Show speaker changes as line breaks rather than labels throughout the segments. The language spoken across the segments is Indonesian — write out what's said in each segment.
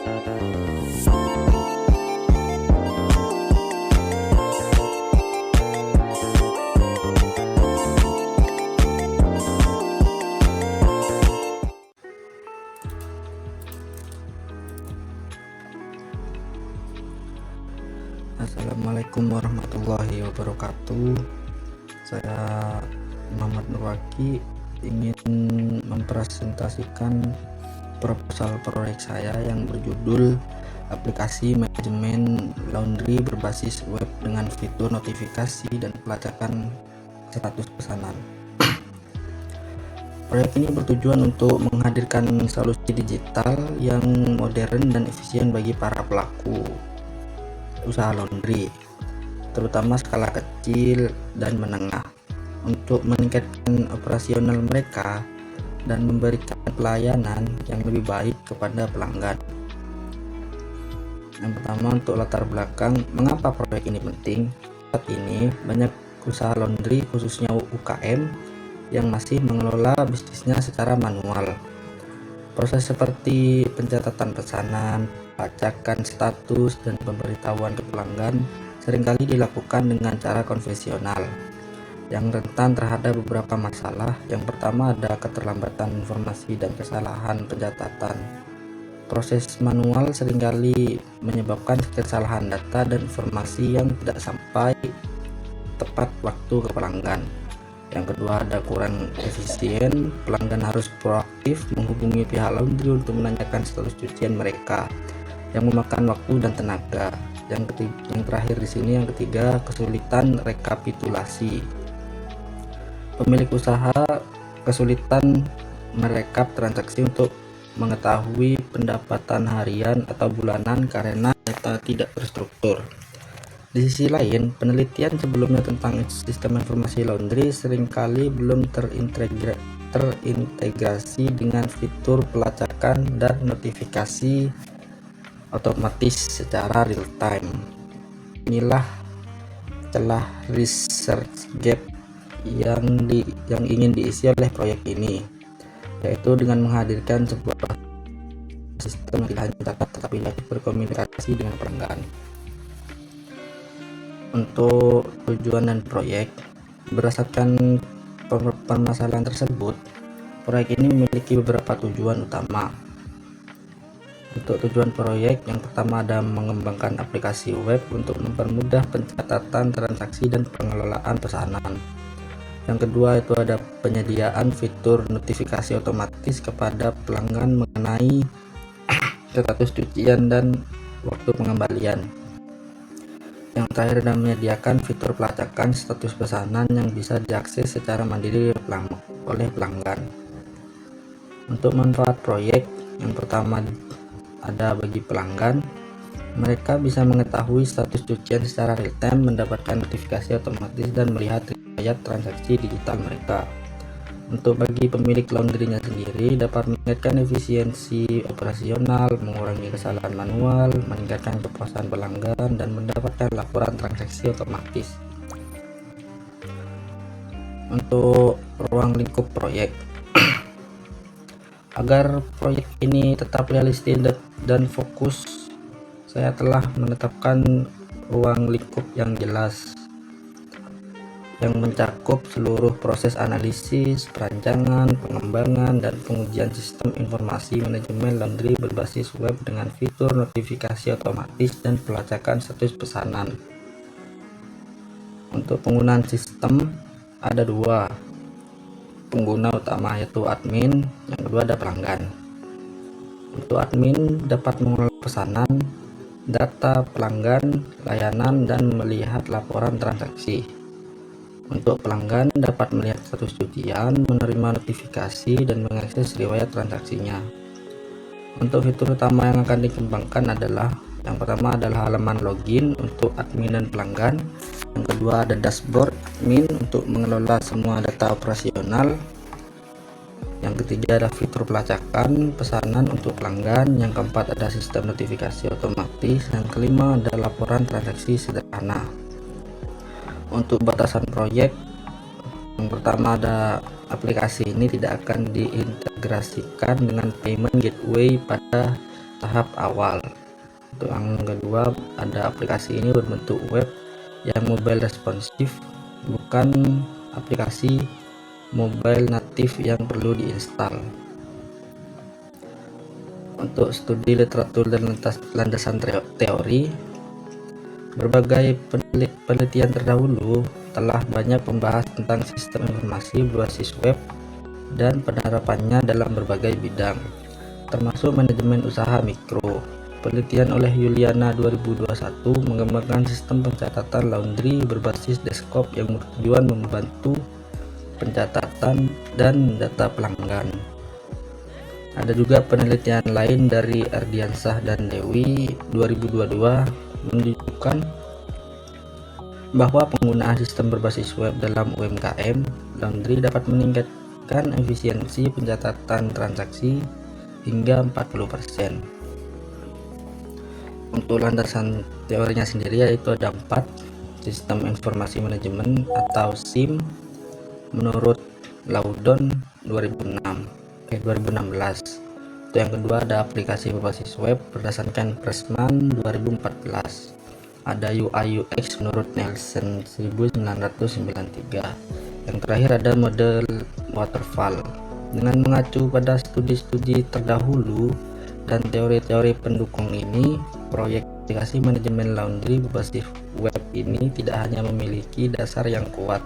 Assalamualaikum warahmatullahi wabarakatuh. Saya Muhammad Nurwaki ingin mempresentasikan proposal proyek saya yang berjudul aplikasi manajemen laundry berbasis web dengan fitur notifikasi dan pelacakan status pesanan. Proyek ini bertujuan untuk menghadirkan solusi digital yang modern dan efisien bagi para pelaku usaha laundry, terutama skala kecil dan menengah, untuk meningkatkan operasional mereka dan memberikan pelayanan yang lebih baik kepada pelanggan. Yang pertama, untuk latar belakang mengapa proyek ini penting. Saat ini banyak usaha laundry, khususnya UKM, yang masih mengelola bisnisnya secara manual. Proses seperti pencatatan pesanan, pelacakan status, dan pemberitahuan ke pelanggan seringkali dilakukan dengan cara konvensional yang rentan terhadap beberapa masalah. Yang pertama, ada keterlambatan informasi dan kesalahan pencatatan. Proses manual seringkali menyebabkan kesalahan data dan informasi yang tidak sampai tepat waktu ke pelanggan. Yang kedua, ada kurang efisien. Pelanggan harus proaktif menghubungi pihak laundry untuk menanyakan status cucian mereka, yang memakan waktu dan tenaga. Yang terakhir di sini, yang ketiga, kesulitan rekapitulasi. Pemilik usaha kesulitan merekap transaksi untuk mengetahui pendapatan harian atau bulanan karena data tidak terstruktur. Di sisi lain, penelitian sebelumnya tentang sistem informasi laundry seringkali belum terintegrasi dengan fitur pelacakan dan notifikasi otomatis secara real time. Inilah celah research gap yang ingin diisi oleh proyek ini, yaitu dengan menghadirkan sebuah sistem yang tidak hanya mencatat tetapi dapat berkomunikasi dengan pelanggan. Untuk tujuan dan proyek, berdasarkan permasalahan tersebut, proyek ini memiliki beberapa tujuan utama. Untuk tujuan proyek, yang pertama ada mengembangkan aplikasi web untuk mempermudah pencatatan transaksi dan pengelolaan pesanan. Yang kedua, itu ada penyediaan fitur notifikasi otomatis kepada pelanggan mengenai status cucian dan waktu pengembalian. Yang terakhir, ada menyediakan fitur pelacakan status pesanan yang bisa diakses secara mandiri oleh pelanggan. Untuk manfaat proyek, yang pertama ada bagi pelanggan, mereka bisa mengetahui status cucian secara real time, mendapatkan notifikasi otomatis, dan melihat riwayat transaksi digital mereka. Untuk bagi pemilik laundrynya sendiri, dapat meningkatkan efisiensi operasional, mengurangi kesalahan manual, meningkatkan kepuasan pelanggan, dan mendapatkan laporan transaksi otomatis. Untuk ruang lingkup proyek, agar proyek ini tetap realistis dan fokus, saya telah menetapkan ruang lingkup yang jelas yang mencakup seluruh proses analisis, perancangan, pengembangan, dan pengujian sistem informasi manajemen laundry berbasis web dengan fitur notifikasi otomatis dan pelacakan status pesanan. Untuk penggunaan sistem, ada dua pengguna utama, yaitu admin, yang kedua ada pelanggan. Untuk admin dapat mengelola pesanan, data pelanggan, layanan, dan melihat laporan transaksi. Untuk pelanggan dapat melihat status cucian, menerima notifikasi, dan mengakses riwayat transaksinya. Untuk fitur utama yang akan dikembangkan adalah, yang pertama adalah halaman login untuk admin dan pelanggan. Yang kedua ada dashboard admin untuk mengelola semua data operasional. Yang ketiga ada fitur pelacakan pesanan untuk pelanggan. Yang keempat ada sistem notifikasi otomatis. Yang kelima ada laporan transaksi sederhana. Untuk batasan proyek, yang pertama ada aplikasi ini tidak akan diintegrasikan dengan payment gateway pada tahap awal. Untuk yang kedua, ada aplikasi ini berbentuk web yang mobile responsif, bukan aplikasi mobile natif yang perlu diinstal. Untuk studi literatur dan landasan teori, berbagai penelitian terdahulu telah banyak membahas tentang sistem informasi berbasis web dan penerapannya dalam berbagai bidang, termasuk manajemen usaha mikro. Penelitian oleh Yuliana 2021 mengembangkan sistem pencatatan laundry berbasis desktop yang bertujuan membantu pencatatan dan data pelanggan. Ada juga penelitian lain dari Ardiansah dan Dewi 2022 menunjukkan bahwa penggunaan sistem berbasis web dalam UMKM laundry dapat meningkatkan efisiensi pencatatan transaksi hingga 40%. Untuk landasan teorinya sendiri yaitu ada 4: sistem informasi manajemen atau SIM menurut Loudon 2016. Untuk yang kedua ada aplikasi berbasis web berdasarkan Pressman 2014. Ada UI UX menurut Nielsen 1993. Yang terakhir ada model waterfall. Dengan mengacu pada studi-studi terdahulu dan teori-teori pendukung ini, proyek aplikasi manajemen laundry berbasis web ini tidak hanya memiliki dasar yang kuat,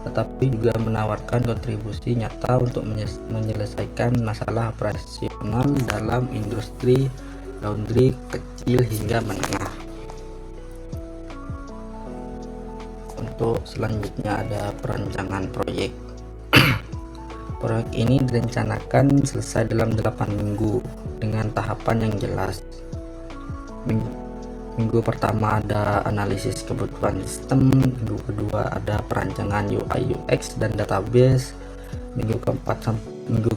tetapi juga menawarkan kontribusi nyata untuk menyelesaikan masalah operasional dalam industri laundry kecil hingga menengah. Untuk selanjutnya ada perancangan proyek. Proyek ini direncanakan selesai dalam 8 minggu dengan tahapan yang jelas. Minggu pertama ada analisis kebutuhan sistem, minggu kedua ada perancangan UI UX dan database, minggu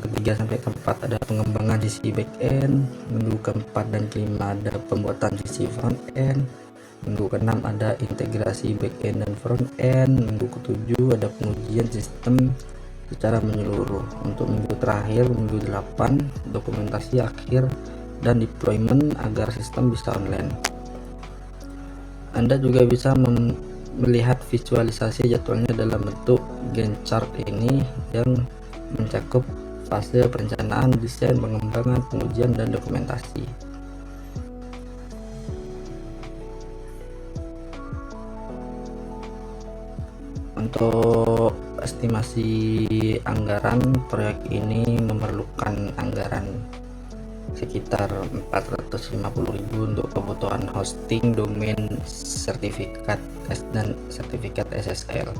ketiga sampai keempat ada pengembangan sisi back-end, minggu keempat dan kelima ada pembuatan sisi front-end, minggu keenam ada integrasi back-end dan front-end, minggu ketujuh ada pengujian sistem secara menyeluruh. Untuk minggu terakhir, minggu 8, dokumentasi akhir dan deployment agar sistem bisa online. Anda juga bisa melihat visualisasi jadwalnya dalam bentuk Gantt chart ini yang mencakup fase perencanaan, desain, pengembangan, pengujian, dan dokumentasi. Untuk estimasi anggaran, proyek ini memerlukan anggaran sekitar 450.000 untuk kebutuhan hosting, domain, sertifikat dan sertifikat SSL.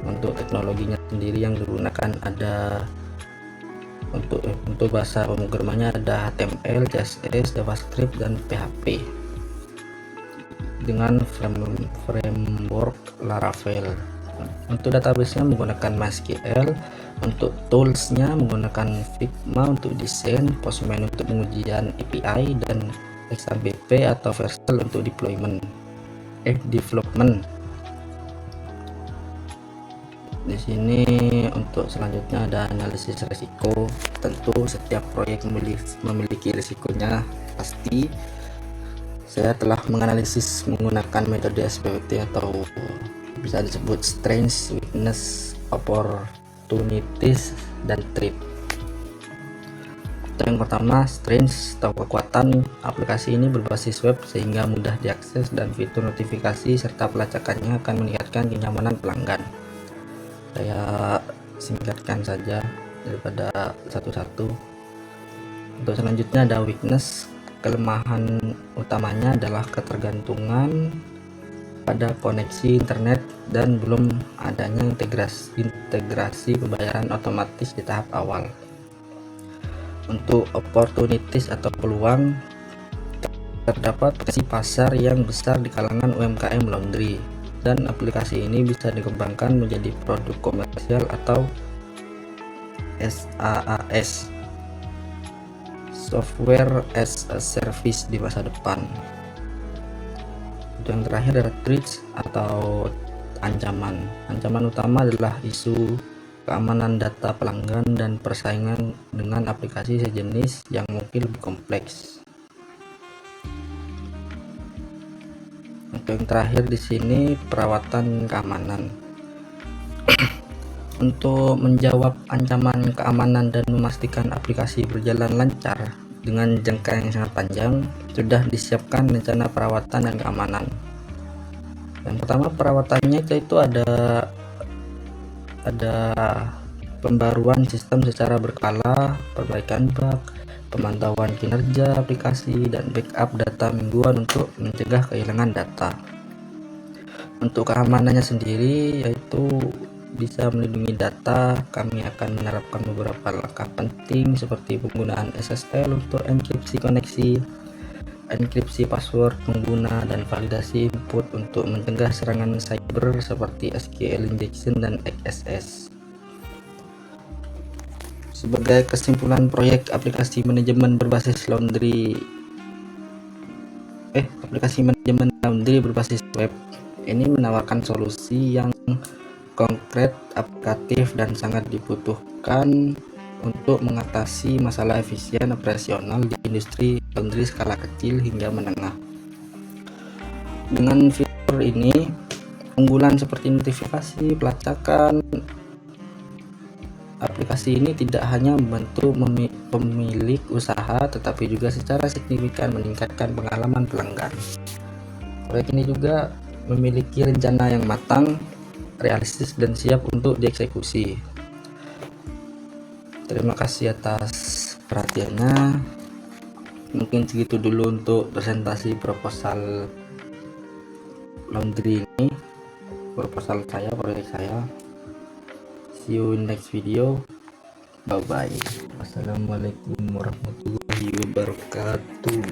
Untuk teknologinya sendiri yang digunakan ada untuk bahasa pemrogramannya ada HTML, CSS, JavaScript, dan PHP dengan framework Laravel. Untuk database-nya menggunakan MySQL, untuk toolsnya menggunakan Figma untuk desain, Postman untuk pengujian API, dan XAMPP atau Vercel untuk development. Di sini untuk selanjutnya ada analisis risiko. Tentu setiap proyek memiliki risikonya pasti. Saya telah menganalisis menggunakan metode SWOT atau bisa disebut strengths, weakness, opportunities, dan threat. Yang pertama, strengths atau kekuatan. Aplikasi ini berbasis web sehingga mudah diakses dan fitur notifikasi serta pelacakannya akan meningkatkan kenyamanan pelanggan. Saya singkatkan saja daripada satu-satu. Untuk selanjutnya ada weakness. Kelemahan utamanya adalah ketergantungan pada koneksi internet dan belum adanya integrasi pembayaran otomatis di tahap awal. Untuk opportunities atau peluang, terdapat potensi pasar yang besar di kalangan UMKM laundry dan aplikasi ini bisa dikembangkan menjadi produk komersial atau SaaS, Software as a Service, di masa depan. Yang terakhir adalah threats atau ancaman. Ancaman utama adalah isu keamanan data pelanggan dan persaingan dengan aplikasi sejenis yang mungkin lebih kompleks. Untuk yang terakhir di sini perawatan keamanan. Untuk menjawab ancaman keamanan dan memastikan aplikasi berjalan lancar dengan jangka yang sangat panjang, sudah disiapkan rencana perawatan dan keamanan. Yang pertama, perawatannya itu ada pembaruan sistem secara berkala, perbaikan bug, pemantauan kinerja aplikasi, dan backup data mingguan untuk mencegah kehilangan data. Untuk keamanannya sendiri, yaitu bisa melindungi data, kami akan menerapkan beberapa langkah penting seperti penggunaan SSL untuk enkripsi koneksi, enkripsi password pengguna, dan validasi input untuk mencegah serangan cyber seperti SQL injection dan XSS. Sebagai kesimpulan, proyek aplikasi manajemen berbasis laundry berbasis web ini menawarkan solusi yang konkret, aplikatif, dan sangat dibutuhkan untuk mengatasi masalah efisien operasional di industri laundry skala kecil hingga menengah. Dengan fitur ini, unggulan seperti notifikasi, pelacakan, aplikasi ini tidak hanya membantu pemilik usaha, tetapi juga secara signifikan meningkatkan pengalaman pelanggan. Proyek ini juga memiliki rencana yang matang, realistis, dan siap untuk dieksekusi. Terima kasih atas perhatiannya. Mungkin segitu dulu untuk presentasi proposal laundry ini, proyek saya. See you in next video. Bye bye. Wassalamualaikum warahmatullahi wabarakatuh.